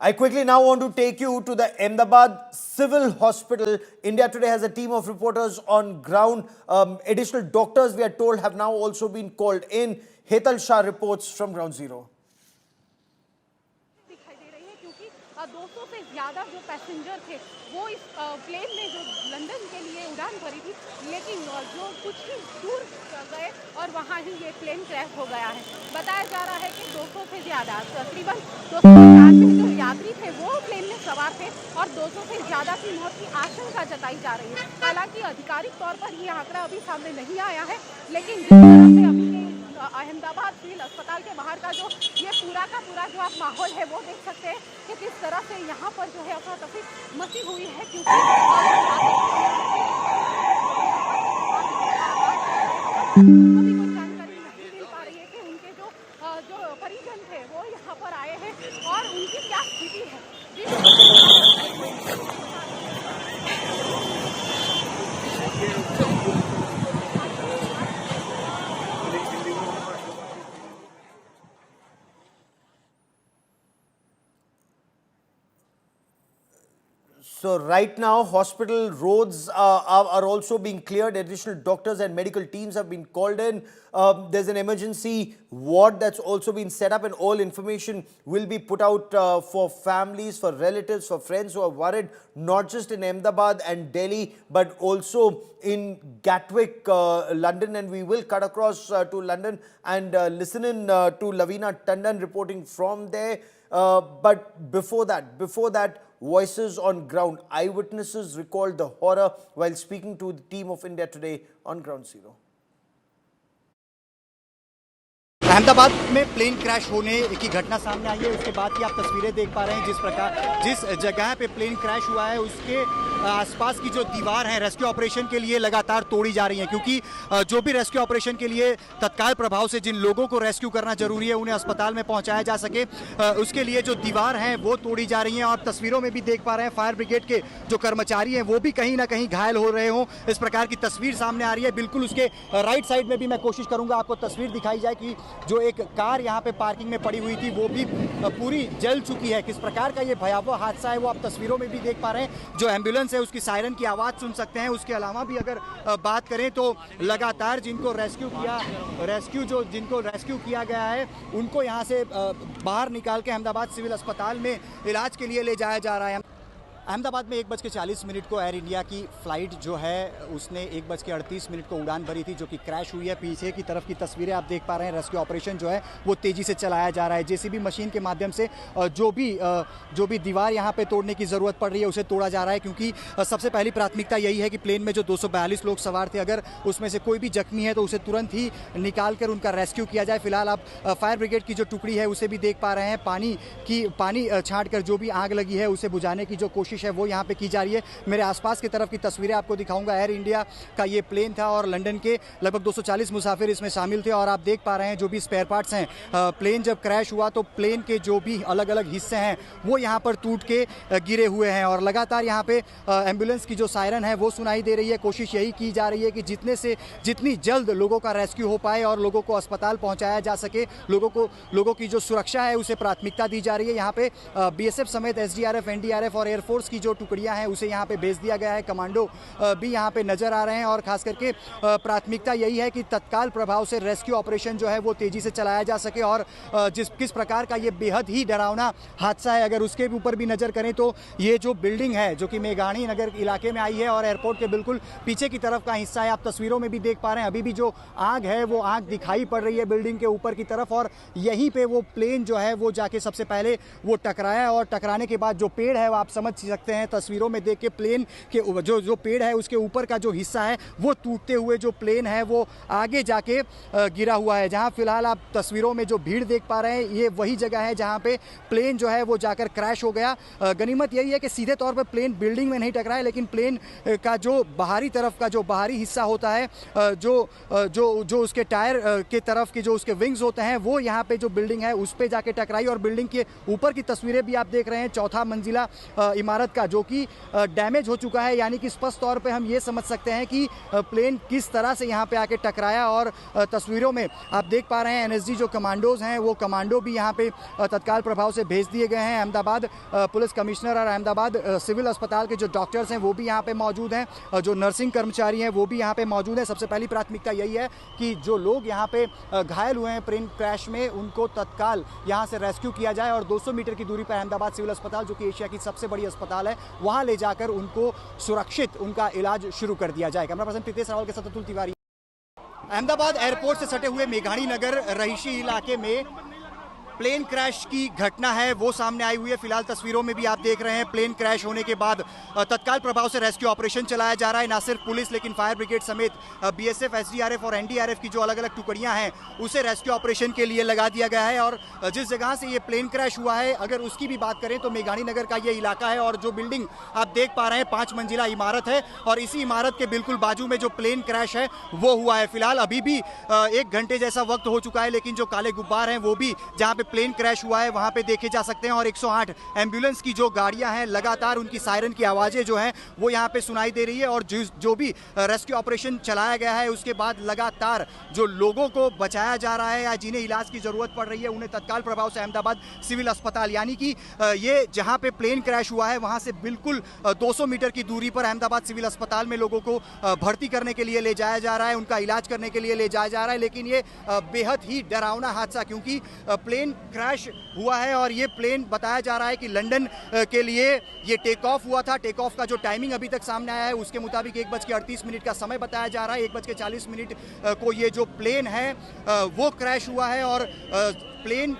I quickly now want to take you to the Ahmedabad Civil Hospital. India Today has a team of reporters on ground. Additional doctors, we are told, have now also been called in. Hetal Shah reports from Ground Zero. दिखाई दे रही है क्योंकि 200 से ज़्यादा जो passenger थे वो इस प्लेन में जो लंदन के लिए उड़ान भरी थी, लेकिन जो कुछ ही दूर गए और वहाँ ही ये प्लेन क्रैश हो गया है। बताया जा रहा है कि 200 से ज़्यादा तकरीबन 295 जो यात्री थे वो प्लेन में सवार थे और 200 से ज़्यादा की मौत की आशंका जताई जा रही है। हालांकि आधिकारिक तौर पर ये आंकड़ा अभी सामने नहीं आया है, लेकिन जिस तरह से अभी अहमदाबाद सिविल अस्पताल के बाहर का जो ये पूरा का पूरा जो आप माहौल है वो देख सकते हैं कि किस तरह से यहाँ पर जो है अफरा तफरी मची हुई है, क्योंकि अभी कोई जानकारी नहीं मिल पा रही है कि उनके जो परिजन थे वो यहाँ पर आए हैं और उनकी क्या स्थिति है। So right now, hospital roads are also being cleared. Additional doctors and medical teams have been called in. There's an emergency ward that's also been set up, and all information will be put out for families, for relatives, for friends who are worried, not just in Ahmedabad and Delhi, but also in Gatwick, London. And we will cut across to London and listen in to Lavina Tandon reporting from there. But before that, voices on ground. Eyewitnesses recalled the horror while speaking to the team of India Today on Ground Zero. Ahmedabad में plane crash होने की घटना सामने आई है। उसके बाद की आप तस्वीरें देख पा रहे हैं। जिस जगह पे प्लेन क्रैश हुआ है उसके आसपास की जो दीवार है रेस्क्यू ऑपरेशन के लिए लगातार तोड़ी जा रही है, क्योंकि जो भी रेस्क्यू ऑपरेशन के लिए तत्काल प्रभाव से जिन लोगों को रेस्क्यू करना जरूरी है उन्हें अस्पताल में पहुंचाया जा सके, उसके लिए जो दीवार है वो तोड़ी जा रही है। और तस्वीरों में भी देख पा रहे हैं फायर ब्रिगेड के जो कर्मचारी हैं वो भी कहीं ना कहीं घायल हो रहे हों, इस प्रकार की तस्वीर सामने आ रही है। बिल्कुल उसके राइट साइड में भी मैं कोशिश करूंगा आपको तस्वीर दिखाई जाए कि जो एक कार यहाँ पे पार्किंग में पड़ी हुई थी वो भी पूरी जल चुकी है। किस प्रकार का ये भयावह हादसा है वो आप तस्वीरों में भी देख पा रहे हैं। जो एम्बुलेंस है उसकी सायरन की आवाज़ सुन सकते हैं। उसके अलावा भी अगर बात करें तो लगातार जिनको रेस्क्यू किया गया है उनको यहाँ से बाहर निकाल के अहमदाबाद सिविल अस्पताल में इलाज के लिए ले जाया जा रहा है। अहमदाबाद में 1:40 को एयर इंडिया की फ़्लाइट जो है उसने 1:38 को उड़ान भरी थी, जो कि क्रैश हुई है। पीछे की तरफ की तस्वीरें आप देख पा रहे हैं। रेस्क्यू ऑपरेशन जो है वो तेज़ी से चलाया जा रहा है। जेसीबी मशीन के माध्यम से जो भी दीवार यहाँ पे तोड़ने की ज़रूरत पड़ रही है उसे तोड़ा जा रहा है, क्योंकि सबसे पहली प्राथमिकता यही है कि प्लेन में जो 242 लोग सवार थे अगर उसमें से कोई भी जख्मी है तो उसे तुरंत ही निकाल कर उनका रेस्क्यू किया जाए। फिलहाल आप फायर ब्रिगेड की जो टुकड़ी है उसे भी देख पा रहे हैं। पानी छाँट कर जो भी आग लगी है उसे बुझाने की जो कोशिश है वो यहाँ पे की जा रही है। मेरे आसपास की तरफ की तस्वीरें आपको दिखाऊंगा। एयर इंडिया का ये प्लेन था और लंदन के लगभग 240 मुसाफिर इसमें शामिल थे। और आप देख पा रहे हैं जो भी स्पेयर पार्ट्स हैं, प्लेन जब क्रैश हुआ तो प्लेन के जो भी अलग अलग हिस्से हैं वो यहाँ पर टूट के गिरे हुए हैं। और लगातार यहाँ पे एम्बुलेंस की जो सायरन है वो सुनाई दे रही है। कोशिश यही की जा रही है कि जितनी जल्द लोगों का रेस्क्यू हो पाए और लोगों को अस्पताल पहुँचाया जा सके। लोगों की जो सुरक्षा है उसे प्राथमिकता दी जा रही है। यहाँ पे BSF समेत SDRF, NDRF और एयरफोर्स की जो टुकड़ियां हैं उसे यहाँ पे भेज दिया गया है। कमांडो भी यहाँ पे नजर आ रहे हैं और खास करके प्राथमिकता यही है कि तत्काल प्रभाव से रेस्क्यू ऑपरेशन जो है वो तेजी से चलाया जा सके। और किस प्रकार का ये बेहद ही डरावना हादसा है, अगर उसके ऊपर भी नजर करें तो ये जो बिल्डिंग है जो कि मेघानी नगर इलाके में आई है और एयरपोर्ट के बिल्कुल पीछे की तरफ का हिस्सा है। आप तस्वीरों में भी देख पा रहे हैं अभी भी जो आग है वो आग दिखाई पड़ रही है बिल्डिंग के ऊपर की तरफ। और यहीं पे वो प्लेन जो है वो जाके सबसे पहले वो टकराया और टकराने के बाद जो पेड़ है वो आप समझ सकते हैं तस्वीरों में देख के प्लेन के जो पेड़ है उसके ऊपर का जो हिस्सा है वो टूटते हुए जो प्लेन है वो आगे जाके गिरा हुआ है। जहां फिलहाल आप तस्वीरों में जो भीड़ देख पा रहे हैं ये वही जगह है जहां पे प्लेन जो है वो जाकर क्रैश हो गया। गनीमत यही है कि सीधे तौर पर प्लेन बिल्डिंग में नहीं टकराया, लेकिन प्लेन का जो बाहरी तरफ का जो बाहरी हिस्सा होता है, जो उसके टायर के तरफ के जो उसके विंग्स होते हैं वो यहाँ पे जो बिल्डिंग है उस पे जाके टकराई। और बिल्डिंग के ऊपर की तस्वीरें भी आप देख रहे हैं। चौथा मंजिला इमारत इमारत का, जो कि डैमेज हो चुका है, यानी कि स्पष्ट तौर पे हम ये समझ सकते हैं कि प्लेन किस तरह से यहाँ पे आके टकराया। और तस्वीरों में आप देख पा रहे हैं एनएसजी जो कमांडोज हैं, वो कमांडो भी यहाँ पे तत्काल प्रभाव से भेज दिए गए हैं। अहमदाबाद पुलिस कमिश्नर और अहमदाबाद सिविल अस्पताल के जो डॉक्टर्स हैं वो भी यहाँ पे मौजूद हैं, जो नर्सिंग कर्मचारी हैं वो भी यहाँ पे मौजूद हैं। सबसे पहली प्राथमिकता यही है कि जो लोग यहाँ पे घायल हुए हैं प्लेन क्रैश में, उनको तत्काल यहाँ से रेस्क्यू किया जाए और 200 मीटर की दूरी पर अहमदाबाद सिविल अस्पताल, जो कि एशिया की सबसे बड़ी अस्पताल है, वहाँ ले जाकर उनको सुरक्षित उनका इलाज शुरू कर दिया जाए। कैमरा पर्सन प्रीतेश रावल के साथ अतुल तिवारी। अहमदाबाद एयरपोर्ट से सटे हुए मेघानी नगर रहीशी इलाके में प्लेन क्रैश की घटना है वो सामने आई हुई है। फिलहाल तस्वीरों में भी आप देख रहे हैं प्लेन क्रैश होने के बाद तत्काल प्रभाव से रेस्क्यू ऑपरेशन चलाया जा रहा है। ना सिर्फ पुलिस लेकिन फायर ब्रिगेड समेत बीएसएफ, एसडीआरएफ और एनडीआरएफ की जो अलग अलग टुकड़ियां हैं उसे रेस्क्यू ऑपरेशन के लिए लगा दिया गया है। और जिस जगह से ये प्लेन क्रैश हुआ है, अगर उसकी भी बात करें तो मेघानी नगर का ये इलाका है। और जो बिल्डिंग आप देख पा रहे हैं 5 मंजिला इमारत है और इसी इमारत के बिल्कुल बाजू में जो प्लेन क्रैश है वो हुआ है। फिलहाल अभी भी 1 घंटे जैसा वक्त हो चुका है, लेकिन जो काले गुब्बार हैं वो भी जहाँ पे प्लेन क्रैश हुआ है वहां पे देखे जा सकते हैं। और 108 एम्बुलेंस की जो गाड़ियां हैं लगातार उनकी सायरन की आवाजें जो हैं वो यहां पे सुनाई दे रही है। और जो भी रेस्क्यू ऑपरेशन चलाया गया है उसके बाद लगातार जो लोगों को बचाया जा रहा है या जिन्हें इलाज की जरूरत पड़ रही है उन्हें तत्काल प्रभाव से अहमदाबाद सिविल अस्पताल, यानी कि ये जहां पे प्लेन क्रैश हुआ है वहां से बिल्कुल 200 मीटर की दूरी पर अहमदाबाद सिविल अस्पताल में लोगों को भर्ती करने के लिए ले जाया जा रहा है, उनका इलाज करने के लिए ले जाया जा रहा है। लेकिन ये बेहद ही डरावना हादसा, क्योंकि प्लेन क्रैश हुआ है और ये प्लेन बताया जा रहा है कि लंदन के लिए ये टेक ऑफ हुआ था। टेक ऑफ का जो टाइमिंग अभी तक सामने आया है उसके मुताबिक 1:38 का समय बताया जा रहा है। 1:40 को ये जो प्लेन है वो क्रैश हुआ है और प्लेन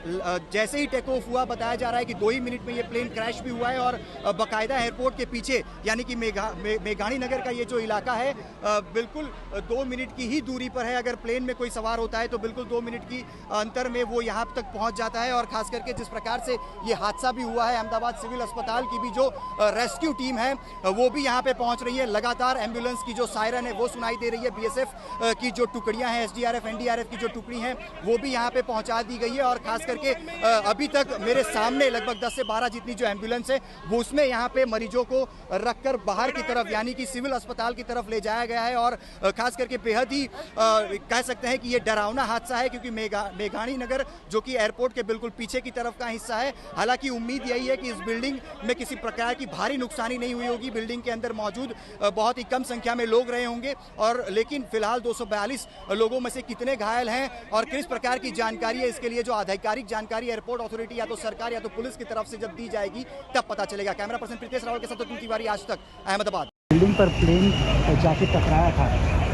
जैसे ही टेक ऑफ हुआ बताया जा रहा है कि 2 ही मिनट में ये प्लेन क्रैश भी हुआ है। और बाकायदा एयरपोर्ट के पीछे यानी कि मेघानी नगर का ये जो इलाका है बिल्कुल 2 मिनट की ही दूरी पर है। अगर प्लेन में कोई सवार होता है तो बिल्कुल 2 मिनट की अंतर में वो यहाँ तक पहुँच जाता है। और खास करके जिस प्रकार से ये हादसा भी हुआ है, अहमदाबाद सिविल अस्पताल की भी जो रेस्क्यू टीम है वो भी यहाँ पे पहुँच रही है। लगातार एम्बुलेंस की जो सायरन है वो सुनाई दे रही है। बीएसएफ की जो टुकड़ियाँ हैं, एसडीआरएफ, एनडीआरएफ की जो टुकड़ी हैं वो भी यहाँ पे पहुँचा दी गई है। और खास करके अभी तक मेरे सामने लगभग 10 से 12 जितनी जो एम्बुलेंस है वो उसमें यहाँ पे मरीजों को रखकर बाहर की तरफ यानी कि सिविल अस्पताल की तरफ ले जाया गया है। और खास करके बेहद ही कह सकते हैं कि ये डरावना हादसा है, क्योंकि मेघानी नगर जो कि एयरपोर्ट के बिल्कुल पीछे की तरफ का हिस्सा है। हालांकि उम्मीद यही है कि इस बिल्डिंग में किसी प्रकार की भारी नुकसानी नहीं हुई होगी। बिल्डिंग के अंदर मौजूद बहुत ही कम संख्या में लोग रहे होंगे और लेकिन फिलहाल 242 लोगों में से कितने घायल हैं और किस प्रकार की जानकारी है, इसके लिए जो आधिकारिक जानकारी एयरपोर्ट अथॉरिटी या तो सरकार या तो पुलिस की तरफ से जब दी जाएगी तब पता चलेगा। कैमरा पर्सन प्रीतेश रावल के साथ अतुल तिवारी, आज तक, अहमदाबाद। बिल्डिंग पर प्लेन जाके टकराया था,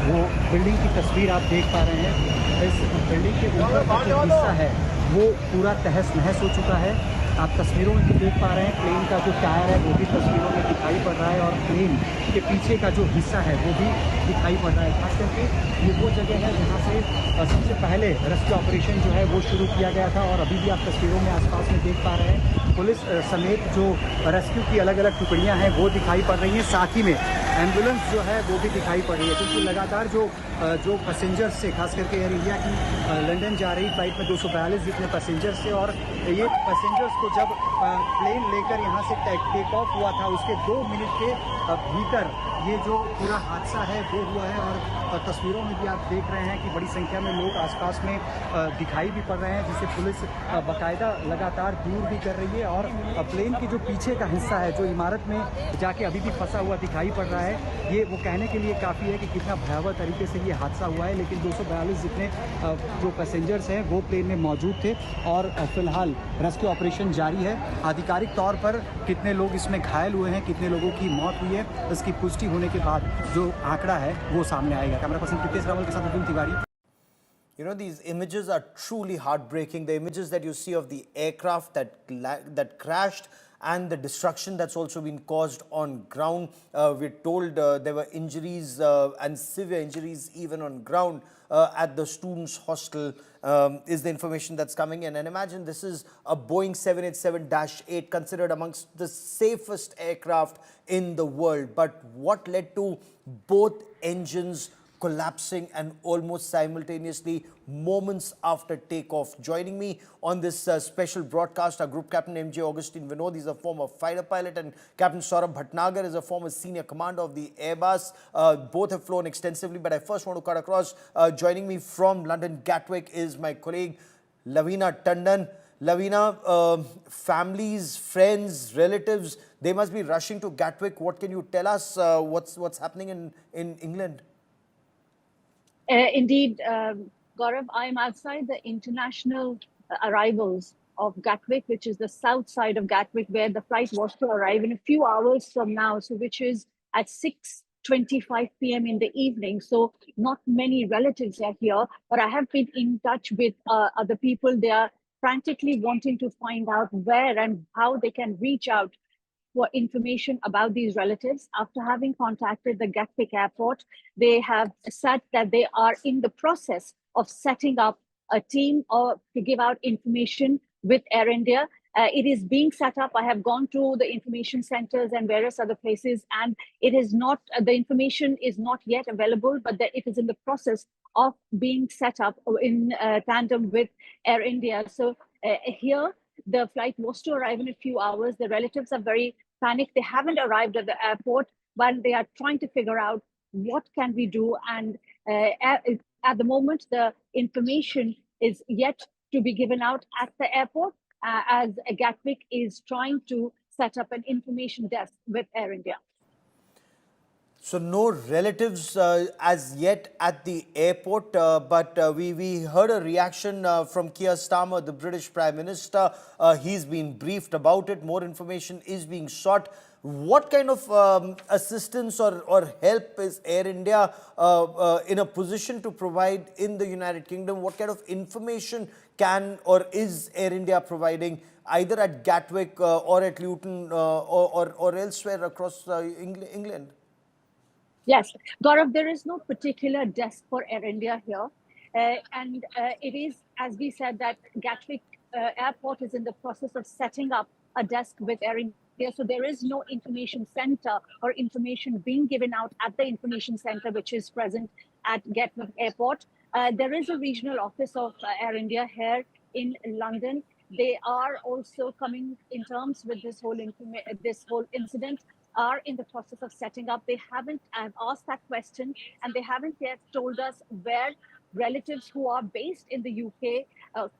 वो बिल्डिंग की तस्वीर आप देख पा रहे हैं। इस बिल्डिंग के ऊपर का जो हिस्सा है वो पूरा तहस नहस हो चुका है। आप तस्वीरों में भी देख पा रहे हैं प्लेन का जो टायर है वो भी तस्वीरों में दिखाई पड़ रहा है और प्लेन के पीछे का जो हिस्सा है वो भी दिखाई पड़ रहा है। खास करके ये वो जगह है जहाँ से सबसे पहले रेस्क्यू ऑपरेशन जो है वो शुरू किया गया था। और अभी भी आप तस्वीरों में आसपास में देख पा रहे हैं पुलिस समेत जो रेस्क्यू की अलग अलग टुकड़ियाँ हैं वो दिखाई पड़ रही हैं। साथ ही में एम्बुलेंस जो है वो भी दिखाई पड़ रही है, क्योंकि लगातार जो पैसेंजर्स से, खास करके एयर इंडिया की लंदन जा रही फ्लाइट में 242 जितने पैसेंजर्स थे और ये पैसेंजर्स को जब प्लेन लेकर यहाँ से टेक ऑफ हुआ था उसके 2 मिनट के भीतर ये जो पूरा हादसा है वो हुआ है। और तस्वीरों में भी आप देख रहे हैं कि बड़ी संख्या में लोग आसपास में दिखाई भी पड़ रहे हैं, जिसे पुलिस बाकायदा लगातार दूर भी कर रही है। और प्लेन के जो पीछे का हिस्सा है जो इमारत में जाके अभी भी फंसा हुआ दिखाई पड़ रहा है, ये वो कहने के लिए काफ़ी है कि कितना भयावह तरीके से ये हादसा हुआ है। लेकिन 242 जितने जो पैसेंजर्स हैं वो प्लेन में मौजूद थे और फिलहाल रेस्क्यू ऑपरेशन जारी है। आधिकारिक तौर पर कितने लोग इसमें घायल हुए हैं, कितने लोगों की मौत हुई है, इसकी पुष्टि होने के बाद जो आंकड़ा है वो सामने आएगा। कैमरा पर्सन प्रीतेश रावल के साथ Atul Tiwari. You know, these images are truly heartbreaking. The images that you see of the aircraft that crashed and the destruction that's also been caused on ground. We're told there were injuries and severe injuries even on ground at the students' hostel is the information that's coming in. And imagine this is a Boeing 787-8 considered amongst the safest aircraft in the world. But what led to both engines collapsing and almost simultaneously moments after takeoff. Joining me on this special broadcast are Group Captain MJ Augustine Vinod. He's a former fighter pilot, and Captain Saurabh Bhatnagar is a former senior commander of the Airbus. Both have flown extensively, but I first want to cut across. Joining me from London Gatwick is my colleague Lavina Tandon. Lavina, families, friends, relatives, they must be rushing to Gatwick. What can you tell us? What's happening in England? Indeed, Gaurav, I'm outside the international arrivals of Gatwick, which is the south side of Gatwick, where the flight was to arrive in a few hours from now, so which is at 6:25 p.m. in the evening. So not many relatives are here, but I have been in touch with other people. They are frantically wanting to find out where and how they can reach out for information about these relatives. After having contacted the Gatwick Airport, they have said that they are in the process of setting up a team to give out information with Air India. It is being set up. I have gone to the information centers and various other places, and it is not, the information is not yet available, but that it is in the process of being set up in tandem with Air India. So here, the flight was to arrive in a few hours. The relatives are very panicked. They haven't arrived at the airport, but they are trying to figure out what can we do. And at the moment, the information is yet to be given out at the airport, as Gatwick is trying to set up an information desk with Air India. So no relatives as yet at the airport, but we heard a reaction from Keir Starmer, the British Prime Minister. He's been briefed about it. More information is being sought. What kind of assistance or help is Air India in a position to provide in the United Kingdom? What kind of information can or is Air India providing either at Gatwick or at Luton or elsewhere across England? Yes, Gaurav, there is no particular desk for Air India here. And it is, as we said, that Gatwick Airport is in the process of setting up a desk with Air India. So there is no information center or information being given out at the information center, which is present at Gatwick Airport. There is a regional office of Air India here in London. They are also coming in terms with this whole incident, are in the process of setting up. They haven't, I've asked that question, and they haven't yet told us where relatives who are based in the UK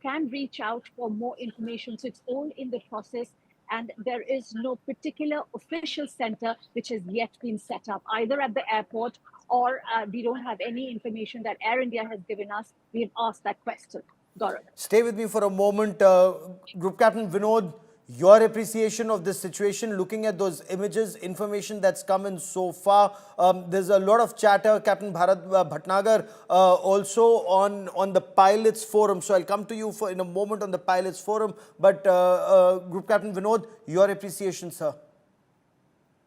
can reach out for more information. So it's all in the process, and there is no particular official center which has yet been set up, either at the airport or we don't have any information that Air India has given us. We've asked that question. Gaurav. Stay with me for a moment. Group Captain Vinod, your appreciation of this situation, looking at those images, information that's come in so far. There's a lot of chatter, Captain Bhatnagar, also on the pilots forum. So I'll come to you in a moment on the pilots forum. But Group Captain Vinod, your appreciation, sir.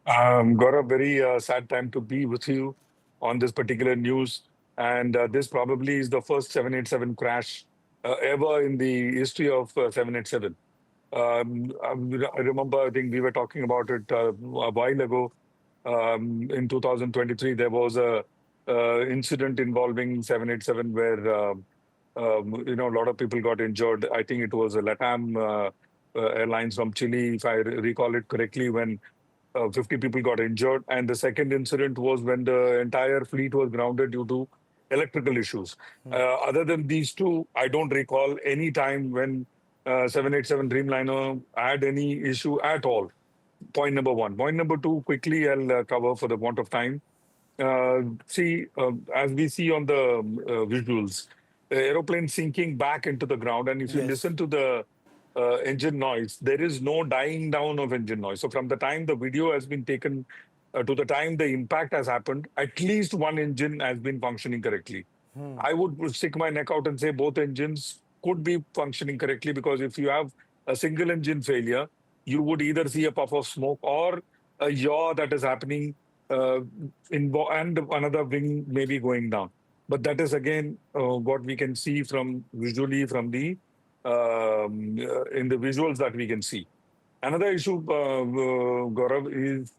Gaurav, very sad time to be with you on this particular news. And this probably is the first 787 crash ever in the history of 787. I remember, I think we were talking about it a while ago. In 2023, there was a incident involving 787 where a lot of people got injured. I think it was a LATAM Airlines from Chile, if I recall it correctly, when 50 people got injured. And the second incident was when the entire fleet was grounded due to electrical issues. Other than these two, I don't recall any time when 787 Dreamliner had any issue at all. Point number one. Point number two, quickly I'll cover for the want of time. As we see on the visuals, the aeroplane sinking back into the ground. And if you listen to the engine noise, there is no dying down of engine noise. So from the time the video has been taken to the time the impact has happened, at least one engine has been functioning correctly. I would stick my neck out and say both engines could be functioning correctly, because if you have a single engine failure, you would either see a puff of smoke or a yaw that is happening and another wing maybe going down. But that is again what we can see from visually from the in the visuals that we can see. Another issue, Gaurav, is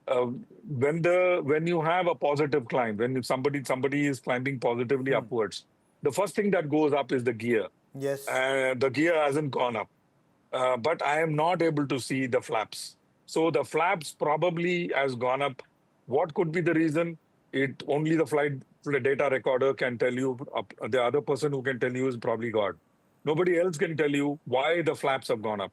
uh, when you have a positive climb, when somebody is climbing positively upwards, the first thing that goes up is the gear. Yes. The gear hasn't gone up, but I am not able to see the flaps. So the flaps probably has gone up. What could be the reason? It only the flight data recorder can tell you. The other person who can tell you is probably God. Nobody else can tell you why the flaps have gone up.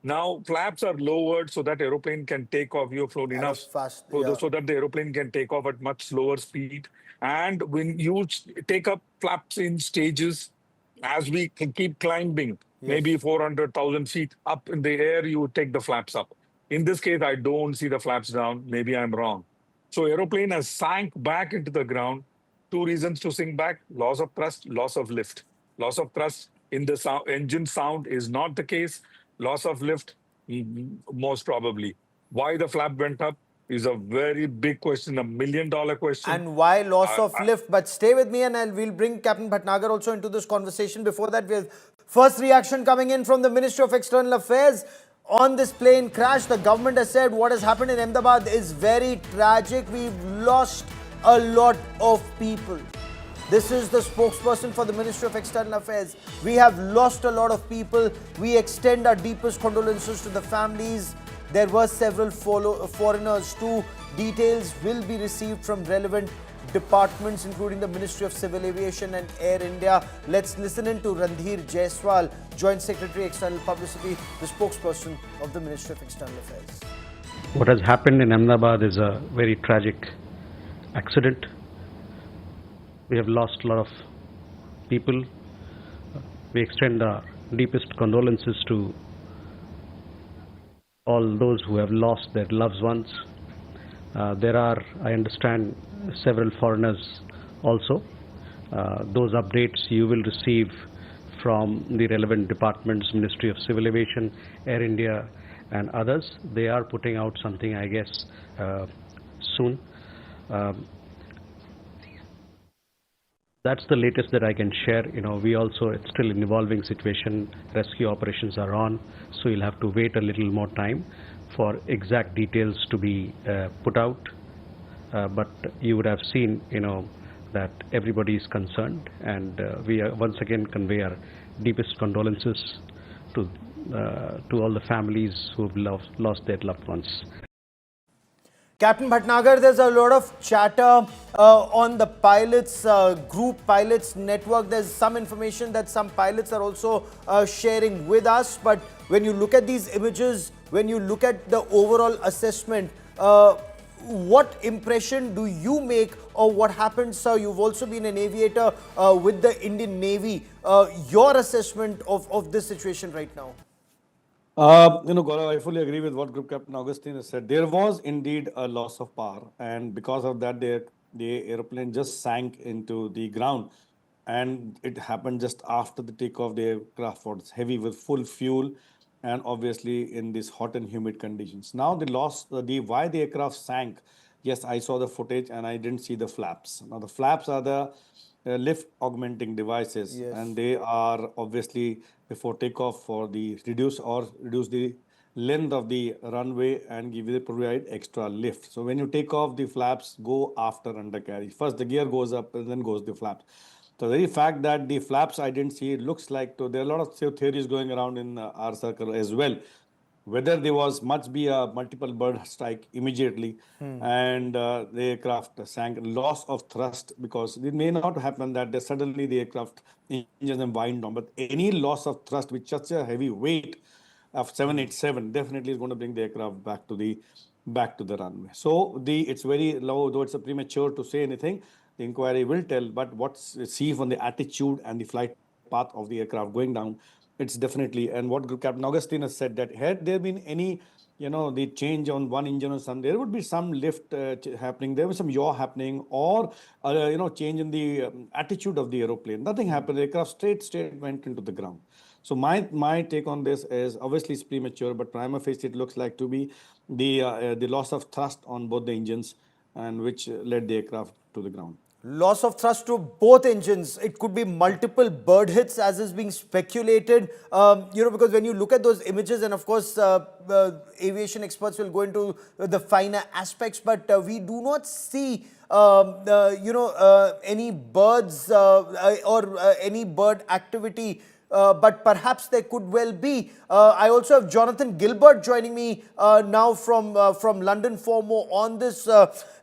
Now flaps are lowered so that aeroplane can take off. You've flown At a enough fast, yeah. so that the aeroplane can take off at much slower speed. And when you take up flaps in stages, as we keep climbing, maybe Yes. 400,000 feet up in the air, you take the flaps up. In this case, I don't see the flaps down. Maybe I'm wrong. So aeroplane has sank back into the ground. Two reasons to sink back: loss of thrust, loss of lift. Loss of thrust in the engine sound is not the case. Loss of lift, most probably. Why the flap went up is a very big question, $1 million question. And why loss I, of I, lift? But stay with me, and we'll bring Captain Bhatnagar also into this conversation. Before that, we have first reaction coming in from the Ministry of External Affairs on this plane crash. The government has said what has happened in Ahmedabad is very tragic. We've lost a lot of people. This is the spokesperson for the Ministry of External Affairs. We have lost a lot of people. We extend our deepest condolences to the families. There were several foreigners too. Details will be received from relevant departments, including the Ministry of Civil Aviation and Air India. Let's listen in to Randhir Jaiswal, Joint Secretary External Publicity, the spokesperson of the Ministry of External Affairs. What has happened in Ahmedabad is a very tragic accident. We have lost a lot of people. We extend our deepest condolences to all those who have lost their loved ones. There are, I understand, several foreigners also. Those updates you will receive from the relevant departments, Ministry of Civil Aviation, Air India, and others. They are putting out something, I guess, soon. That's the latest that I can share. We also, it's still an evolving situation. Rescue operations are on, so you'll have to wait a little more time for exact details to be put out. But you would have seen, that everybody is concerned, and we once again convey our deepest condolences to all the families who have lost their loved ones. Captain Bhatnagar, there's a lot of chatter on the pilots, group pilots network. There's some information that some pilots are also sharing with us. But when you look at these images, when you look at the overall assessment, what impression do you make of what happened, sir? You've also been an aviator with the Indian Navy. Your assessment of this situation right now? Gaurav, I fully agree with what Group Captain Augustine has said. There was indeed a loss of power, and because of that, the airplane just sank into the ground. And it happened just after the takeoff. The aircraft was heavy with full fuel, and obviously in these hot and humid conditions. Now, why the aircraft sank. Yes, I saw the footage and I didn't see the flaps. Now, the flaps are the lift augmenting devices, Yes. and they are obviously before takeoff for the reduce the length of the runway and provide extra lift. So when you take off, the flaps go after undercarriage. First the gear goes up and then goes the flaps. So the very fact that the flaps I didn't see, it looks like, there are a lot of theories going around in our circle as well, whether there must be a multiple bird strike immediately, and the aircraft sank. Loss of thrust, because it may not happen that suddenly the aircraft engines and wind down, but any loss of thrust with such a heavy weight of 787 definitely is going to bring the aircraft back to the runway. So it's very low, though it's a premature to say anything. The inquiry will tell, but what's see from the attitude and the flight path of the aircraft going down, it's definitely. And what Captain Augustine has said, that had there been any, the change on one engine or something, there would be some lift happening, there was some yaw happening, or change in the attitude of the aeroplane. Nothing happened. The aircraft straight went into the ground. So my take on this is, obviously it's premature, but prima facie it looks like to be the loss of thrust on both the engines, and which led the aircraft to the ground. Loss of thrust to both engines. It could be multiple bird hits, as is being speculated. Because when you look at those images, and of course, aviation experts will go into the finer aspects, but we do not see, any birds or any bird activity. But perhaps there could well be. I also have Jonathan Gilbert joining me now from London for more on this.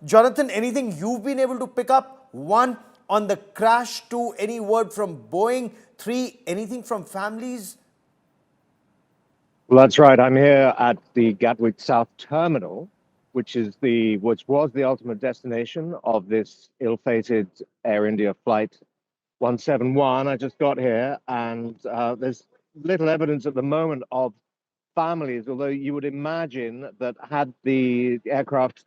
Jonathan, anything you've been able to pick up? One, on the crash. Two, any word from Boeing? Three, anything from families? Well, that's right. I'm here at the Gatwick South Terminal, which was the ultimate destination of this ill-fated Air India flight 171. I just got here, and there's little evidence at the moment of families, although you would imagine that had the aircraft,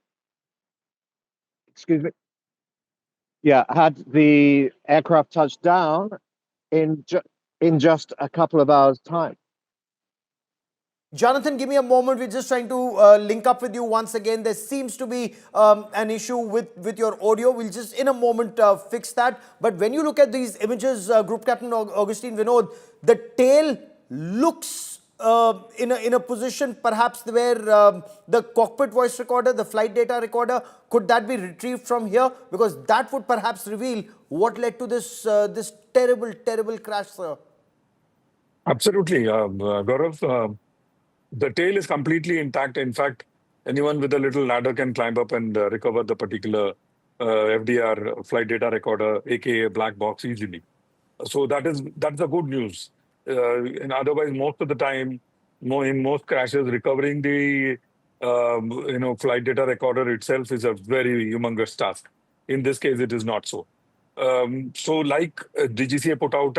had the aircraft touched down in just a couple of hours' time. Jonathan, give me a moment. We're just trying to link up with you once again. There seems to be an issue with your audio. We'll just in a moment fix that. But when you look at these images, Group Captain Augustine Vinod, the tail looks in a position perhaps where the cockpit voice recorder, the flight data recorder, could that be retrieved from here? Because that would perhaps reveal what led to this terrible crash, sir. Absolutely, Gaurav. The tail is completely intact. In fact, anyone with a little ladder can climb up and recover the particular FDR flight data recorder, aka black box, easily. So that's the good news. And otherwise, most of the time, in most crashes, recovering the flight data recorder itself is a very humongous task. In this case, it is not so. So, like DGCA put out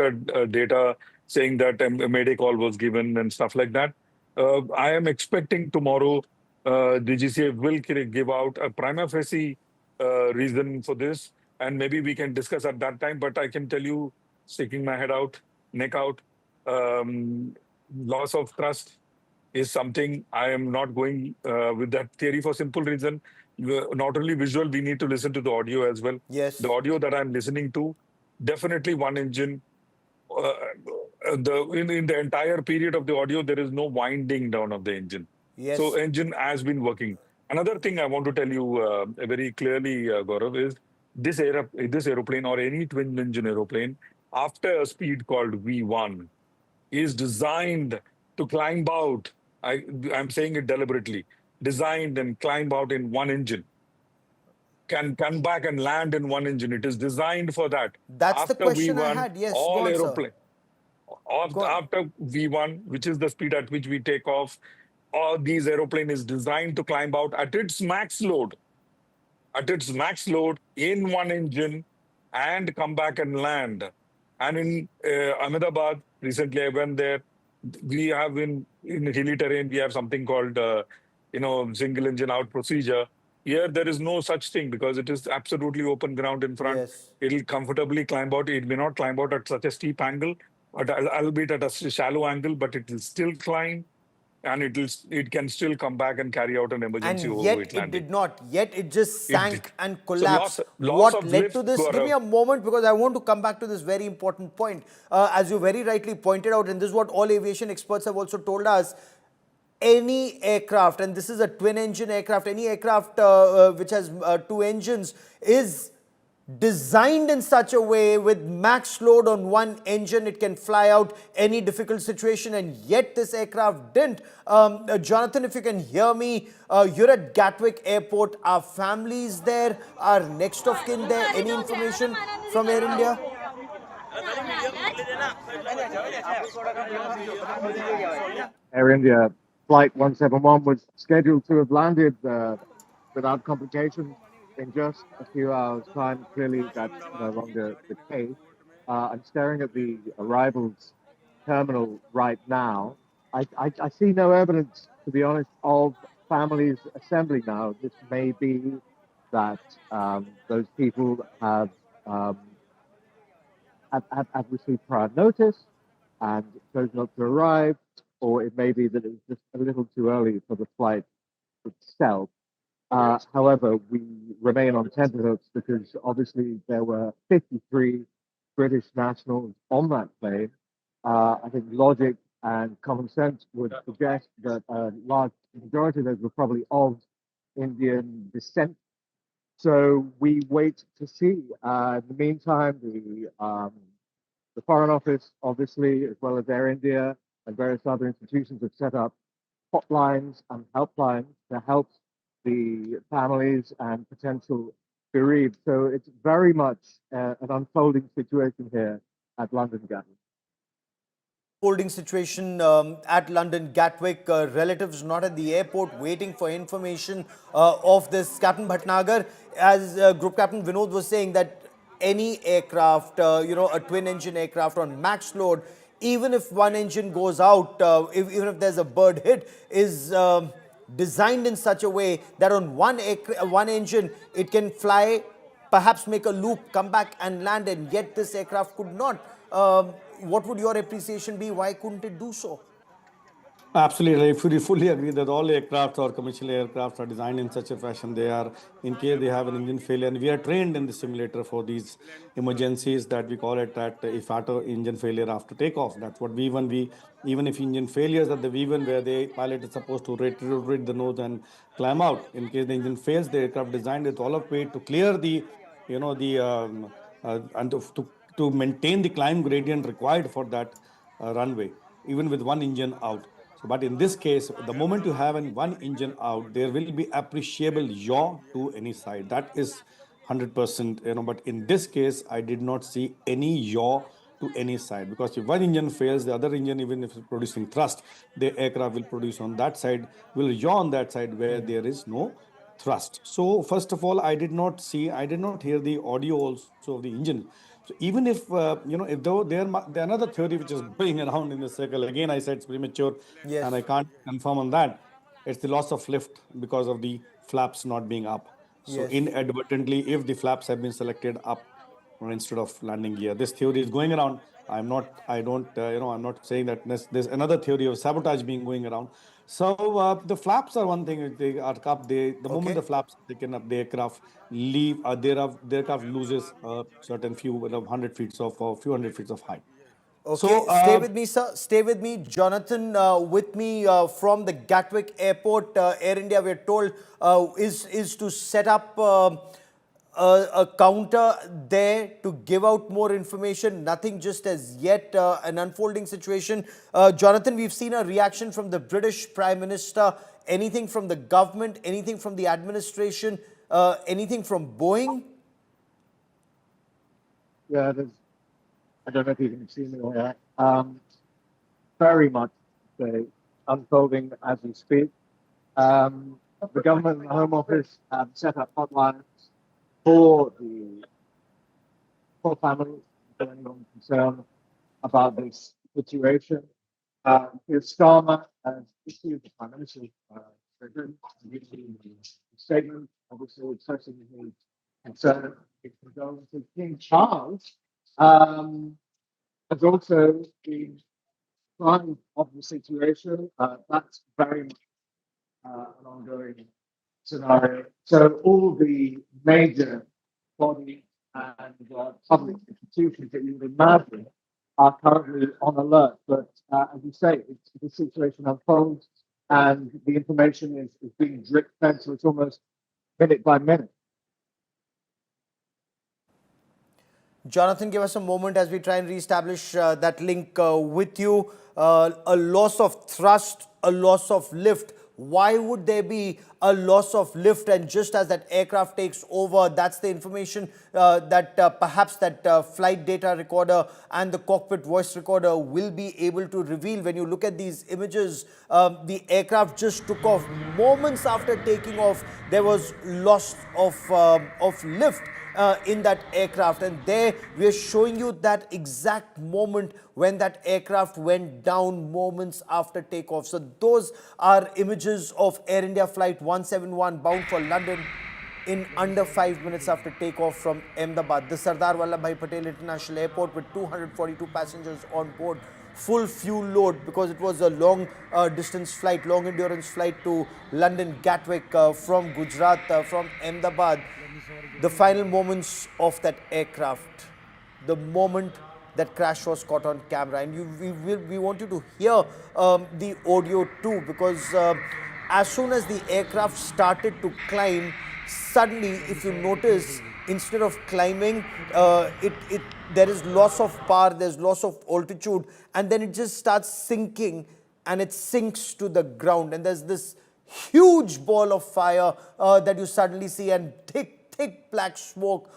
data saying that a mayday call was given and stuff like that. I am expecting tomorrow DGCA will give out a prima facie reason for this, and maybe we can discuss at that time. But I can tell you, sticking my head out, neck out, loss of thrust is something I am not going with that theory for simple reason. Not only visual, we need to listen to the audio as well. Yes. The audio that I'm listening to, definitely one engine. In the entire period of the audio, there is no winding down of the engine. Yes. So engine has been working. Another thing I want to tell you very clearly, Gaurav, is this aeroplane or any twin engine aeroplane, after a speed called V1, is designed to climb out. I'm saying it deliberately. Designed and climb out in one engine. Can come back and land in one engine. It is designed for that. That's After the question V1, I had. Yes, all go on, aeroplane. sir. After V1, which is the speed at which we take off, all these aeroplane is designed to climb out at its max load in one engine and come back and land. And in Ahmedabad, recently I went there. We have in hilly terrain, we have something called single engine out procedure. Here there is no such thing because it is absolutely open ground in front. Yes. It'll comfortably climb out. It may not climb out at such a steep angle, but albeit at a shallow angle, but it will still climb. And it can still come back and carry out an emergency And overweight yet it landing. did not. Yet it just sank and So collapsed. loss What of led lift, to this? Give me Gaurav. a moment because I want to come back to this very important point. As you very rightly pointed out, and this is what all aviation experts have also told us, any aircraft, and this is a twin engine aircraft, any aircraft which has two engines is designed in such a way with max load on one engine, it can fly out any difficult situation, and yet this aircraft didn't. Jonathan, if you can hear me, you're at Gatwick Airport. Are families there? Are next of kin there? Any information from Air India? Air India flight 171 was scheduled to have landed without complications in just a few hours' time. Clearly, that's no longer the case. I'm staring at the arrivals terminal right now. I see no evidence, to be honest, of families assembling now. This may be that those people have received prior notice and chose not to arrive, or it may be that it's just a little too early for the flight itself. However, we remain on tenterhooks because obviously there were 53 British nationals on that plane. I think logic and common sense would suggest that a large majority of those were probably of Indian descent. So we wait to see. In the meantime, the Foreign Office, obviously, as well as Air India and various other institutions, have set up hotlines and helplines to help the families and potential bereaved. So it's very much an unfolding situation here at London Gatwick. Holding situation at London Gatwick, relatives not at the airport waiting for information of this. Captain Bhatnagar, as Group Captain Vinod was saying, that any aircraft, a twin engine aircraft on max load, even if one engine goes out, even if there's a bird hit, is designed in such a way that on one engine it can fly, perhaps make a loop, come back and land, and yet this aircraft could not. What would your appreciation be? Why couldn't it do so? Absolutely, I fully agree that all aircraft or commercial aircraft are designed in such a fashion. They are, in case they have an engine failure, and we are trained in the simulator for these emergencies that we call it that if auto engine failure after takeoff. That's what even if engine failures at the V1 where the pilot is supposed to rotate the nose and climb out. In case the engine fails, the aircraft designed with all of it to clear the, and to maintain the climb gradient required for that runway, even with one engine out. So, but in this case, the moment you have one engine out, there will be appreciable yaw to any side. That is 100%, but in this case, I did not see any yaw to any side, because if one engine fails, the other engine, even if it's producing thrust, the aircraft will produce on that side, will yaw on that side where there is no thrust. So first of all, I did not hear the audio also of the engine. So even if, if though there another theory which is going around in the circle, again, I said it's premature Yes. and I can't confirm on that. It's the loss of lift because of the flaps not being up. So Yes. inadvertently, if the flaps have been selected up instead of landing gear, this theory is going around. I'm not saying that there's another theory of sabotage being going around. So the flaps are one thing. They are up. The moment the flaps are taken up, the aircraft leave. The aircraft loses certain few 100 feet of or few hundred feet of height. Okay, So stay with me, sir. Stay with me. Jonathan, with me from the Gatwick Airport. Air India, we're told, is to set up a counter there to give out more information. Nothing just as yet, an unfolding situation. Jonathan, we've seen a reaction from the British Prime Minister. Anything from the government? Anything from the administration? Anything from Boeing? Yeah, I don't know if you can see me or not. Very much unfolding as we speak. The government and the Home Office have set up hotlines for families, for anyone concerned about this situation. Starmer has issued the Prime Minister's statement, obviously expressing his concern. King Charles has also been part of the situation. That's very much an ongoing scenario. So all the major bodies and public institutions that you would imagine are currently on alert. But as you say, the situation unfolds and the information is being drip fed, so it's almost minute by minute. Jonathan, give us a moment as we try and reestablish that link with you. A loss of thrust, a loss of lift. Why would there be a loss of lift? And just as that aircraft takes over, that's the information that perhaps that flight data recorder and the cockpit voice recorder will be able to reveal. When you look at these images, the aircraft just took off. Moments after taking off, there was loss of lift in that aircraft, and there we are showing you that exact moment when that aircraft went down moments after takeoff. So those are images of Air India flight 171 bound for London in under 5 minutes after takeoff from Ahmedabad. The Sardar Vallabhbhai Patel International Airport with 242 passengers on board, full fuel load, because it was a long distance flight, long endurance flight to London Gatwick from Gujarat, from Ahmedabad. the final moments of that aircraft, the moment that crash was caught on camera. And we want you to hear the audio too, because as soon as the aircraft started to climb, suddenly, if you notice, instead of climbing, there is loss of power, there's loss of altitude, and then it just starts sinking, and it sinks to the ground. And there's this huge ball of fire that you suddenly see, and thick black smoke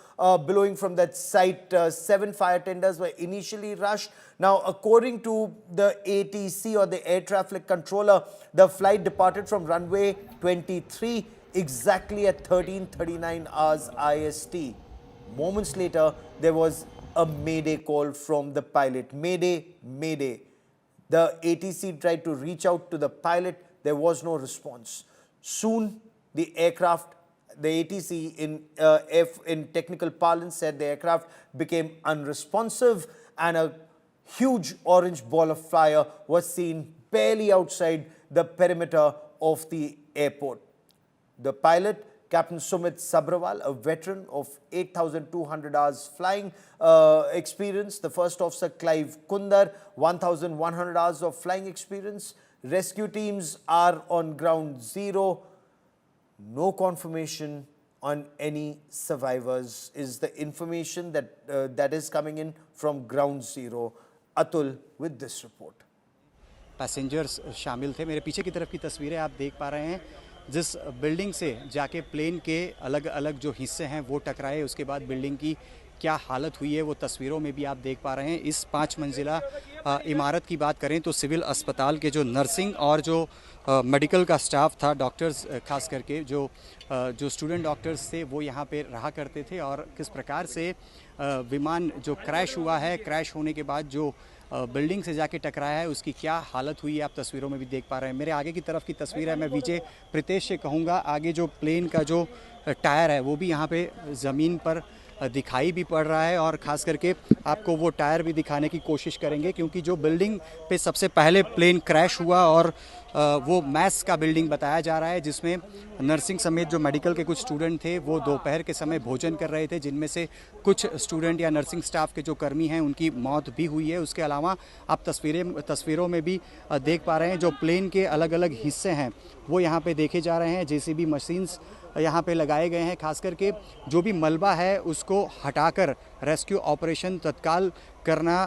billowing from that site. 7 fire tenders were initially rushed. Now, according to the ATC, or the air traffic controller, the flight departed from runway 23 exactly at 13:39 hours IST. Moments later, there was a mayday call from the pilot. Mayday, mayday. The ATC tried to reach out to the pilot. There was no response. Soon, the aircraft, the ATC in technical parlance said the aircraft became unresponsive, and a huge orange ball of fire was seen barely outside the perimeter of the airport. The pilot, Captain Sumit Sabrawal, a veteran of 8,200 hours flying experience. The first officer, Clive Kundar, 1,100 hours of flying experience. Rescue teams are on ground zero. No confirmation on any survivors is the information that is coming in from ground zero. Atul with this report. Passengers शामिल थे। मेरे पीछे की तरफ की तस्वीरें आप देख पा रहे हैं। जिस बिल्डिंग से जाके प्लेन के अलग अलग जो हिस्से हैं वो टकराए, उसके बाद बिल्डिंग की क्या हालत हुई है वो तस्वीरों में भी आप देख पा रहे हैं। इस 5 मंजिला इमारत की बात करें तो सिविल अस्पताल के जो नर्सिंग और जो मेडिकल का स्टाफ था, डॉक्टर्स खास करके जो स्टूडेंट डॉक्टर्स थे वो यहाँ पे रहा करते थे, और किस प्रकार से विमान जो क्रैश हुआ है, क्रैश होने के बाद जो बिल्डिंग से जाके टकराया है उसकी क्या हालत हुई है आप तस्वीरों में भी देख पा रहे हैं। मेरे आगे की तरफ की तस्वीर है, मैं विजय प्रितेश से कहूँगा, आगे जो प्लेन का जो टायर है वो भी यहाँ पे ज़मीन पर दिखाई भी पड़ रहा है, और ख़ास करके आपको वो टायर भी दिखाने की कोशिश करेंगे, क्योंकि जो बिल्डिंग पे सबसे पहले प्लेन क्रैश हुआ और वो मैथ्स का बिल्डिंग बताया जा रहा है, जिसमें नर्सिंग समेत जो मेडिकल के कुछ स्टूडेंट थे वो दोपहर के समय भोजन कर रहे थे, जिनमें से कुछ स्टूडेंट या नर्सिंग स्टाफ के जो कर्मी हैं उनकी मौत भी हुई है। उसके अलावा आप तस्वीरों में भी देख पा रहे हैं जो प्लेन के अलग अलग हिस्से हैं वो यहाँ पे देखे जा रहे हैं। जेसीबी मशीन्स यहाँ पे लगाए गए हैं, खास करके जो भी मलबा है उसको हटाकर रेस्क्यू ऑपरेशन तत्काल करना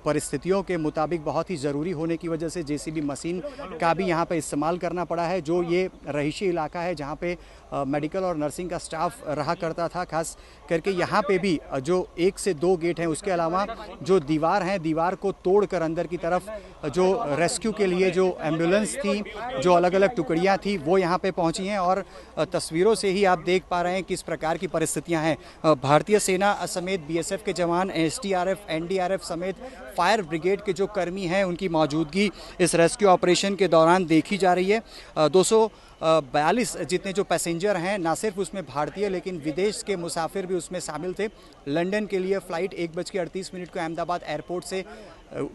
परिस्थितियों के मुताबिक बहुत ही ज़रूरी होने की वजह से जेसीबी मशीन का भी यहाँ पे इस्तेमाल करना पड़ा है। जो ये रहीशी इलाका है जहाँ पे मेडिकल और नर्सिंग का स्टाफ रहा करता था, खास करके यहाँ पे भी जो 1 से 2 गेट हैं, उसके अलावा जो दीवार हैं, दीवार को तोड़कर अंदर की तरफ जो रेस्क्यू के लिए जो एम्बुलेंस थी, जो अलग अलग टुकड़ियाँ थी वो यहाँ पे पहुँची हैं, और तस्वीरों से ही आप देख पा रहे हैं किस प्रकार की परिस्थितियाँ हैं। भारतीय सेना समेत बीएसएफ के जवान, एसडीआरएफ, एनडीआरएफ समेत फायर ब्रिगेड के जो कर्मी हैं उनकी मौजूदगी इस रेस्क्यू ऑपरेशन के दौरान देखी जा रही है। 242 जितने जो पैसेंजर हैं, ना सिर्फ उसमें भारतीय लेकिन विदेश के मुसाफिर भी उसमें शामिल थे। लंदन के लिए फ़्लाइट 1:38 को अहमदाबाद एयरपोर्ट से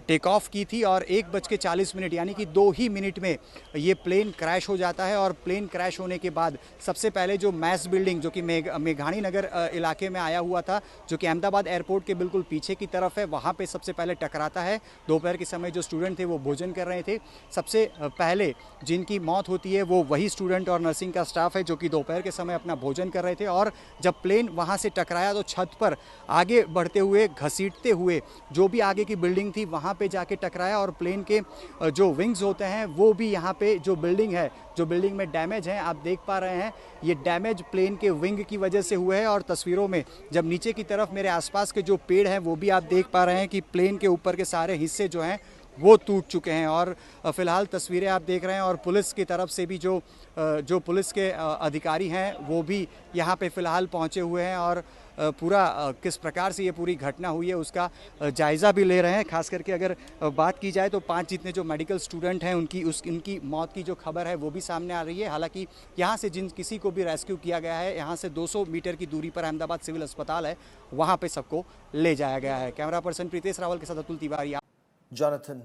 टेक ऑफ की थी, और 1:40 यानी कि 2 ही मिनट में ये प्लेन क्रैश हो जाता है। और प्लेन क्रैश होने के बाद सबसे पहले जो मैस बिल्डिंग जो कि मेघानी नगर इलाके में आया हुआ था, जो कि अहमदाबाद एयरपोर्ट के बिल्कुल पीछे की तरफ है, वहाँ पे सबसे पहले टकराता है। दोपहर के समय जो स्टूडेंट थे वो भोजन कर रहे थे। सबसे पहले जिनकी मौत होती है वो वही स्टूडेंट और नर्सिंग का स्टाफ है जो कि दोपहर के समय अपना भोजन कर रहे थे, और जब प्लेन वहाँ से टकराया तो छत पर आगे बढ़ते हुए, घसीटते हुए जो भी आगे की बिल्डिंग थी वहाँ पे जाके टकराया, और प्लेन के जो विंग्स होते हैं वो भी यहाँ पे जो बिल्डिंग है, जो बिल्डिंग में डैमेज है आप देख पा रहे हैं, ये डैमेज प्लेन के विंग की वजह से हुए हैं। और तस्वीरों में जब नीचे की तरफ मेरे आसपास के जो पेड़ हैं वो भी आप देख पा रहे हैं कि प्लेन के ऊपर के सारे हिस्से जो हैं वो टूट चुके हैं। और फ़िलहाल तस्वीरें आप देख रहे हैं, और पुलिस की तरफ से भी जो पुलिस के अधिकारी हैं वो भी यहाँ पे फ़िलहाल पहुँचे हुए हैं, और पूरा किस प्रकार से ये पूरी घटना हुई है उसका जायज़ा भी ले रहे हैं। खास करके अगर बात की जाए तो 5 जितने जो मेडिकल स्टूडेंट हैं उनकी मौत की जो खबर है वो भी सामने आ रही है। हालांकि यहाँ से जिन किसी को भी रेस्क्यू किया गया है, यहाँ से 200 मीटर की दूरी पर अहमदाबाद सिविल अस्पताल है, वहाँ पे सबको ले जाया गया है। कैमरा पर्सन प्रीतेश रावल के साथ Atul Tiwari. Jonathan.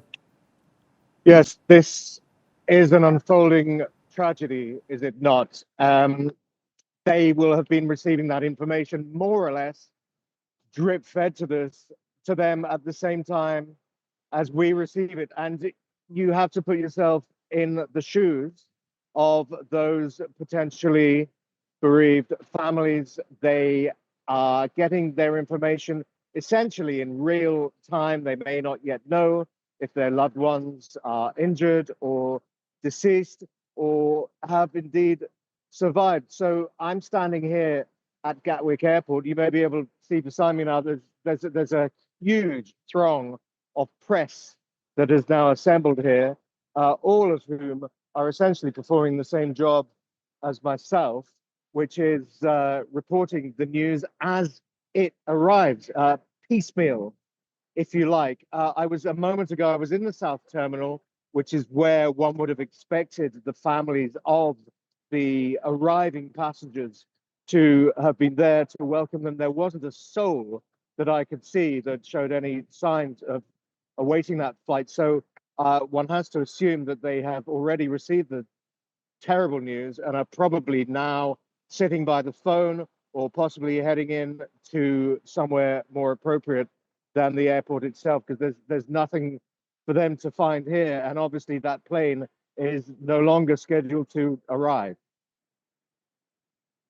Yes, this is an unfolding tragedy, is it not? they will have been receiving that information more or less drip fed to them at the same time as we receive it. And you have to put yourself in the shoes of those potentially bereaved families. They are getting their information essentially in real time. They may not yet know if their loved ones are injured or deceased or have indeed survived. So I'm standing here at Gatwick Airport. You may be able to see beside me now, there's a huge throng of press that is now assembled here, all of whom are essentially performing the same job as myself, which is reporting the news as it arrives, piecemeal, if you like. A moment ago, I was in the South Terminal, which is where one would have expected the families of the arriving passengers to have been there to welcome them. There wasn't a soul that I could see that showed any signs of awaiting that flight. So one has to assume that they have already received the terrible news and are probably now sitting by the phone or possibly heading in to somewhere more appropriate than the airport itself, because there's nothing for them to find here. And obviously that plane is no longer scheduled to arrive.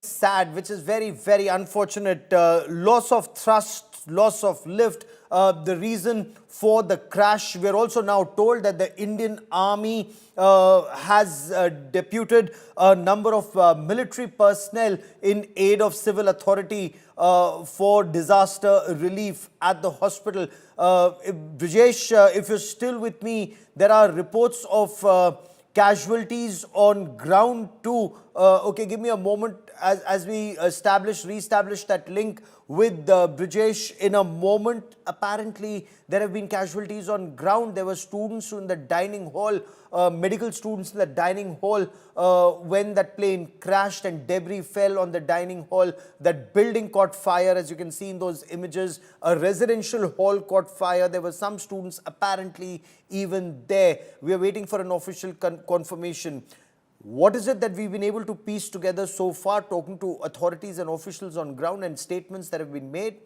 Sad, which is very, very unfortunate. Loss of thrust, loss of lift, the reason for the crash. We're also now told that the Indian Army has deputed a number of military personnel in aid of civil authority for disaster relief at the hospital. Brijesh, if you're still with me, there are reports of casualties on ground too. Okay, give me a moment as we re-establish that link with Brijesh in a moment. Apparently, there have been casualties on ground. There were students in the dining hall, medical students in the dining hall when that plane crashed and debris fell on the dining hall. That building caught fire, as you can see in those images. A residential hall caught fire. There were some students apparently even there. We are waiting for an official confirmation. What is it that we've been able to piece together so far, talking to authorities and officials on ground and statements that have been made?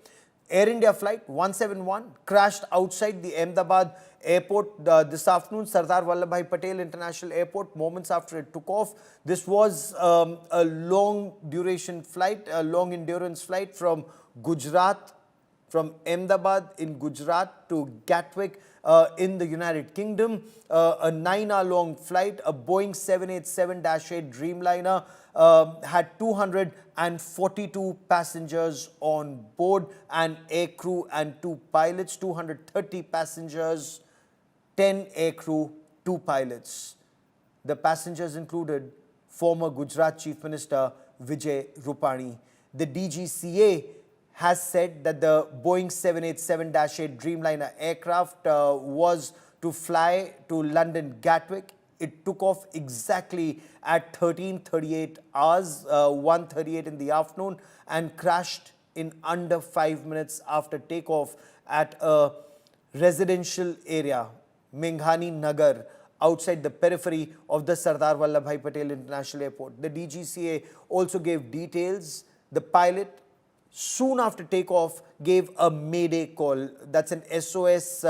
Air India flight 171 crashed outside the Ahmedabad airport this afternoon, Sardar Vallabhbhai Patel International Airport, moments after it took off. This was a long duration flight, a long endurance flight from Gujarat, from Ahmedabad in Gujarat to Gatwick in the United Kingdom. A 9-hour long flight, a Boeing 787-8 Dreamliner, had 242 passengers on board, and air crew and 2 pilots, 230 passengers, 10 air crew, 2 pilots. The passengers included former Gujarat Chief Minister Vijay Rupani. The DGCA has said that the Boeing 787-8 Dreamliner aircraft was to fly to London Gatwick. It took off exactly at 13:38 hours, 1:38 in the afternoon, and crashed in under 5 minutes after takeoff at a residential area, Meghani Nagar, outside the periphery of the Sardar Vallabhbhai Patel International Airport. The DGCA also gave details. The pilot, soon after takeoff, gave a mayday call. That's an SOS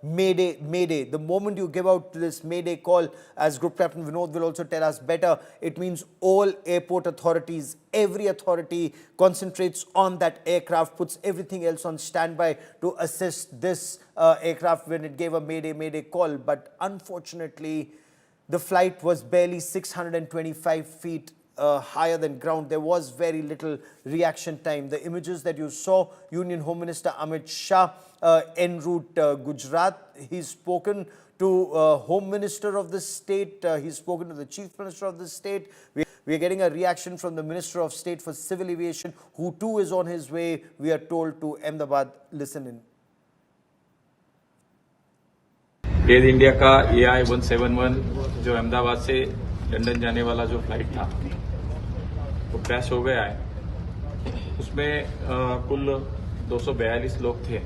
mayday. The moment you give out this mayday call, as Group Captain Vinod will also tell us better, it means all airport authorities, every authority concentrates on that aircraft, puts everything else on standby to assist this aircraft when it gave a mayday call. But unfortunately, the flight was barely 625 feet higher than ground. There was very little reaction time. The images that you saw, Union Home Minister Amit Shah en route Gujarat, he's spoken to Home Minister of the state, he's spoken to the Chief Minister of the state. We are getting a reaction from the Minister of State for Civil Aviation, who too is on his way, we are told, to Ahmedabad. Listen in. Air India का AI 171 जो अहमदाबाद से London जाने वाला जो flight था वो crash हो गया है। उसमें कुल 242 लोग थे,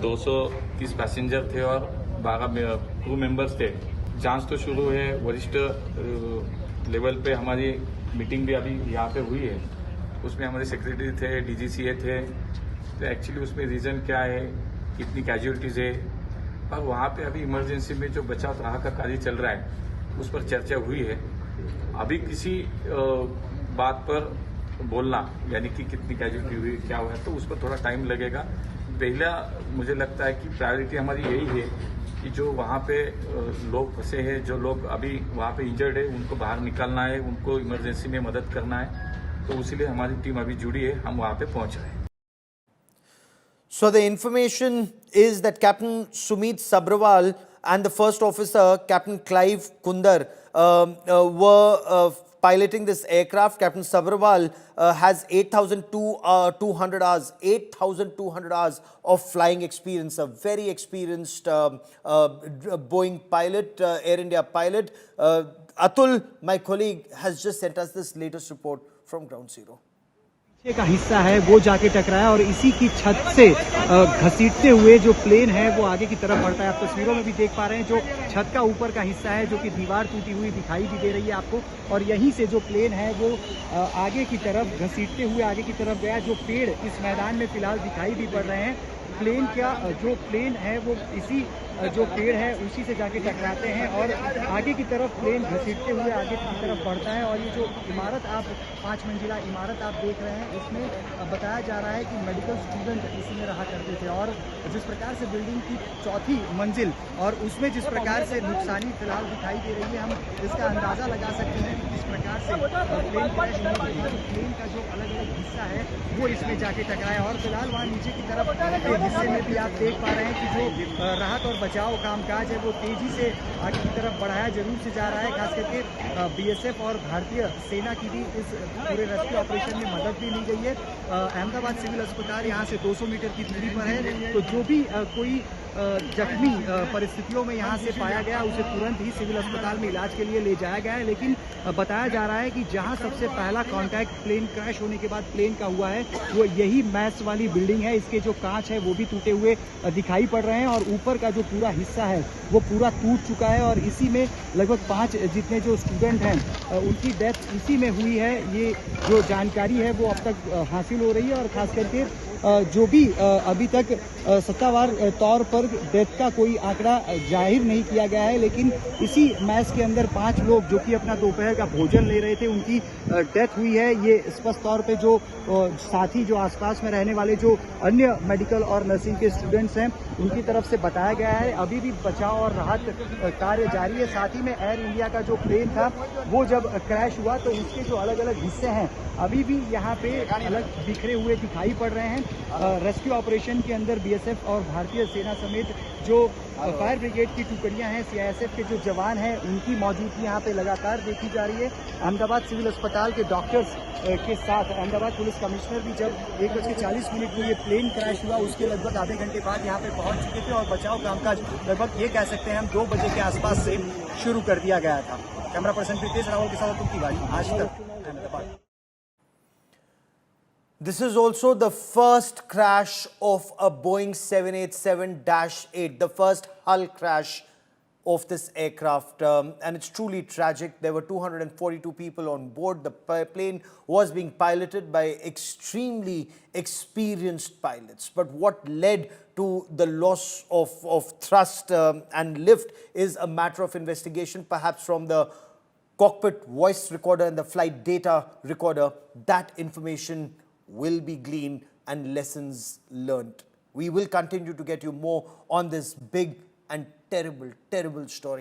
230 पैसेंजर थे और 12 क्रू मेंबर्स थे। जांच तो शुरू है, वरिष्ठ लेवल पे हमारी मीटिंग भी अभी यहाँ पे हुई है, उसमें हमारे सेक्रेटरी थे, डीजीसीए थे। तो एक्चुअली उसमें रीज़न क्या है, कितनी कैजुअलिटीज़ है, और वहाँ पे अभी इमरजेंसी में जो बचाव राहत का कार्य चल रहा है उस पर चर्चा हुई है। अभी किसी बात पर बोलना, यानी कि कितनी कैजुअलिटी हुई, क्या हुआ है, तो उस पर थोड़ा टाइम लगेगा। पहला मुझे लगता है कि प्रायोरिटी हमारी यही है कि जो वहाँ पे लोग फंसे हैं, जो लोग अभी वहाँ पे इंजर्ड है, उनको बाहर निकालना है, उनको इमरजेंसी में मदद करना है। तो इसीलिए हमारी टीम अभी जुड़ी है, हम वहाँ पे पहुँच रहे हैं। So the information is that Captain Sumit Sabrawal and the first officer, Captain Clive Kundar, were piloting this aircraft. Captain Sabrawal has 8,200 hours, 8,200 hours of flying experience, a very experienced Boeing pilot, Air India pilot. Atul, my colleague, has just sent us this latest report from Ground Zero. पीछे का हिस्सा है वो जाके टकराया और इसी की छत से घसीटते हुए जो प्लेन है वो आगे की तरफ बढ़ता है। आप तस्वीरों में भी देख पा रहे हैं जो छत का ऊपर का हिस्सा है, जो कि दीवार टूटी हुई दिखाई भी दे रही है आपको, और यहीं से जो प्लेन है वो आगे की तरफ घसीटते हुए आगे की तरफ गया। जो पेड़ इस मैदान में फिलहाल दिखाई भी पड़ रहे हैं, प्लेन का जो प्लेन है वो इसी जो पेड़ है उसी से जाके टकराते हैं और आगे की तरफ प्लेन घसीटते हुए आगे की तरफ बढ़ता है। और ये जो इमारत आप 5 मंजिला इमारत आप देख रहे हैं, इसमें बताया जा रहा है कि मेडिकल स्टूडेंट इसी में रहा करते थे। और जिस प्रकार से बिल्डिंग की चौथी मंजिल और उसमें जिस प्रकार से नुकसानी फिलहाल दिखाई दे रही है, हम इसका अंदाज़ा लगा सकते हैं कि किस प्रकार से प्लेन क्रैश होने के बाद प्लेन का जो अलग अलग हिस्सा है वो इसमें जाके टकराया। और फिलहाल वहाँ नीचे की तरफ हिस्से में भी आप देख पा रहे हैं कि जो राहत और बचाव कामकाज है वो तेजी से आगे की तरफ बढ़ाया जरूर से जा रहा है। खास करके बीएसएफ और भारतीय सेना की भी इस पूरे रेस्क्यू ऑपरेशन में मदद भी ली गई है। अहमदाबाद सिविल अस्पताल यहाँ से 200 मीटर की दूरी पर है, तो जो भी कोई जख्मी परिस्थितियों में यहाँ से पाया गया उसे तुरंत ही सिविल अस्पताल में इलाज के लिए ले जाया गया है। लेकिन बताया जा रहा है कि जहाँ सबसे पहला कांटेक्ट प्लेन क्रैश होने के बाद प्लेन का हुआ है वो यही मैस वाली बिल्डिंग है। इसके जो कांच है वो भी टूटे हुए दिखाई पड़ रहे हैं और ऊपर का जो पूरा हिस्सा है वो पूरा टूट चुका है। और इसी में लगभग 5 जितने जो स्टूडेंट हैं उनकी डेथ इसी में हुई है। ये जो जानकारी है वो अब तक हासिल हो रही है और खास करके जो भी अभी तक सत्तावार तौर पर डेथ का कोई आंकड़ा जाहिर नहीं किया गया है, लेकिन इसी मैच के अंदर 5 लोग जो कि अपना दोपहर का भोजन ले रहे थे उनकी डेथ हुई है। ये स्पष्ट तौर पे जो साथी जो आसपास में रहने वाले जो अन्य मेडिकल और नर्सिंग के स्टूडेंट्स हैं उनकी तरफ से बताया गया है। अभी भी बचाव और राहत कार्य जारी है। साथ ही में एयर इंडिया का जो प्लेन था वो जब क्रैश हुआ तो उसके जो अलग अलग हिस्से हैं अभी भी यहाँ पे अलग बिखरे हुए दिखाई पड़ रहे हैं। रेस्क्यू ऑपरेशन के अंदर बीएसएफ और भारतीय सेना समेत जो फायर ब्रिगेड की टुकड़ियां हैं, सीआईएसएफ के जो जवान हैं उनकी मौजूदगी यहाँ पे लगातार देखी जा रही है। अहमदाबाद सिविल अस्पताल के डॉक्टर्स के साथ अहमदाबाद पुलिस कमिश्नर भी जब 1:40 को ये प्लेन क्रैश हुआ उसके लगभग आधे घंटे बाद यहाँ पे पहुँच चुके थे और बचाव कामकाज लगभग ये कह सकते हैं हम 2 बजे के आसपास से शुरू कर दिया गया था। कैमरा पर्सन प्रीतेश रावल के साथ अतुल तिवारी, आज तक, Ahmedabad. This is also the first crash of a Boeing 787-8, the first hull crash of this aircraft, and it's truly tragic. There were 242 people on board. The plane was being piloted by extremely experienced pilots. But what led to the loss of thrust and lift is a matter of investigation, perhaps from the cockpit voice recorder and the flight data recorder. That information will be gleaned and lessons learned. We will continue to get you more on this big and terrible, terrible story.